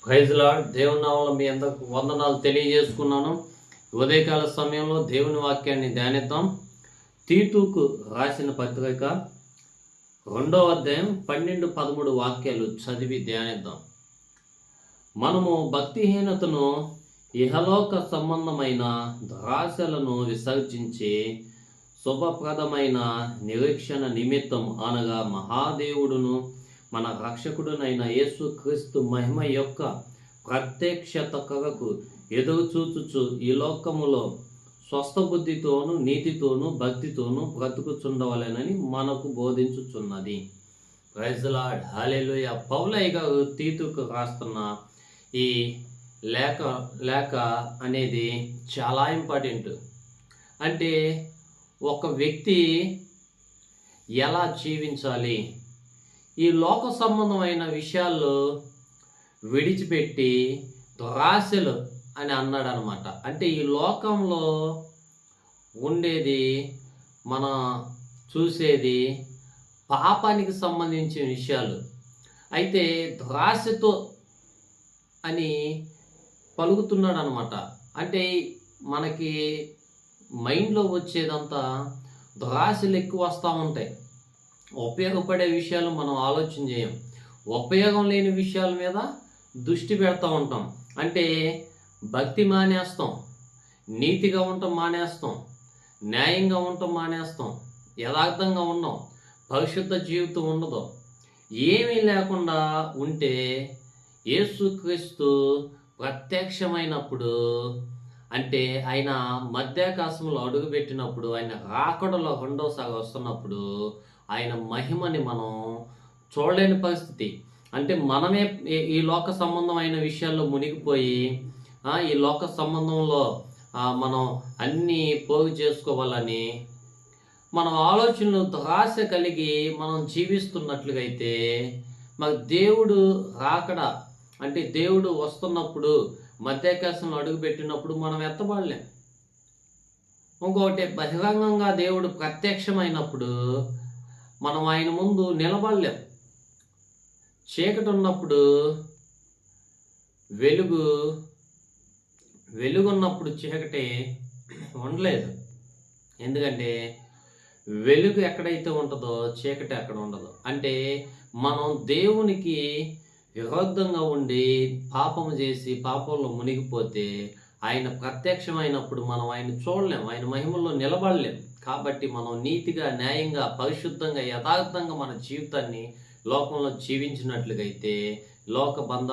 Praise lord. దేవుని నామములో మీ అందరికి వందనాలు తెలియజేసుకున్నాను. ఉదయకాల సమయంలో దేవుని వాక్యాన్ని ధ్యానిద్దాం. తీతుకు రాసిన పత్రిక 2వ అధ్యాయం 12-13 వాక్యాలు చదివి ధ్యానిద్దాం. మనము భక్తిహీనతను, ఇహలోక సంబంధమైన దురాశలను విసర్జించి శుభప్రదమైన నిరీక్షణ నిమిత్తం అనగా మహాదేవుడును మన రక్షకుడునైన యేసుక్రీస్తు మహిమ యొక్క ప్రత్యక్షత కొరకు ఎదురుచూచుచు ఈ లోకములో స్వస్థ బుద్ధితోనూ నీతితోనూ భక్తితోనూ బ్రతుకుచుండవలెనని మనకు బోధించుచున్నది. Praise lord. హల్లెలూయా. పౌలయ్య గారు తీతుకు రాస్తున్న ఈ లేఖ అనేది చాలా ఇంపార్టెంట్. అంటే ఒక వ్యక్తి ఎలా జీవించాలి, ఈ లోక సంబంధమైన విషయాల్లో విడిచిపెట్టి దురాశలు అని అన్నాడు అనమాట. అంటే ఈ లోకంలో ఉండేది, మనం చూసేది పాపానికి సంబంధించిన విషయాలు. అయితే దురాశతో అని పలుకుతున్నాడు అనమాట. అంటే మనకి మైండ్లో వచ్చేదంతా దురాశలు ఎక్కువ వస్తూ ఉంటాయి. ఉపయోగపడే విషయాలు మనం ఆలోచన చేయం. ఉపయోగం లేని విషయాల మీద దృష్టి పెడతా ఉంటాం. అంటే భక్తి మానేస్తాం, నీతిగా ఉండటం మానేస్తాం, న్యాయంగా ఉండటం మానేస్తాం, యథార్థంగా ఉన్నాం, పరిశుద్ధ జీవితం ఉండదు. ఏమీ లేకుండా ఉంటే యేసుక్రీస్తు ప్రత్యక్షమైనప్పుడు, అంటే ఆయన మధ్యాకాశంలో అడుగుపెట్టినప్పుడు, ఆయన రాకడలో రెండోసారి వస్తున్నప్పుడు ఆయన మహిమని మనం చూడలేని పరిస్థితి. అంటే మనమే ఈ లోక సంబంధమైన విషయాల్లో మునిగిపోయి ఈ లోక సంబంధంలో మనం అన్నీ పోగు చేసుకోవాలని మనం ఆలోచనలు దురాశ కలిగి మనం జీవిస్తున్నట్లుగా అయితే మాకు దేవుడు రాకడ, అంటే దేవుడు వస్తున్నప్పుడు మధ్యాకాశంలో అడుగుపెట్టినప్పుడు మనం ఎత్తబడలేం. ఇంకొకటి, బహిరంగంగా దేవుడు ప్రత్యక్షమైనప్పుడు మనం ఆయన ముందు నిలబడలేం. చీకటి ఉన్నప్పుడు వెలుగున్నప్పుడు చీకటి ఉండలేదు. ఎందుకంటే వెలుగు ఎక్కడైతే ఉంటుందో చీకటి అక్కడ ఉండదు. అంటే మనం దేవునికి విరుద్ధంగా ఉండి పాపము చేసి పాపంలో మునిగిపోతే ఆయన ప్రత్యక్షమైనప్పుడు మనం ఆయన చూడలేం, ఆయన మహిమలో నిలబడలేం. కాబట్టి మనం నీతిగా, న్యాయంగా, పరిశుద్ధంగా, యథార్థంగా మన జీవితాన్ని లోకంలో జీవించినట్లుగైతే లోక బంధాలు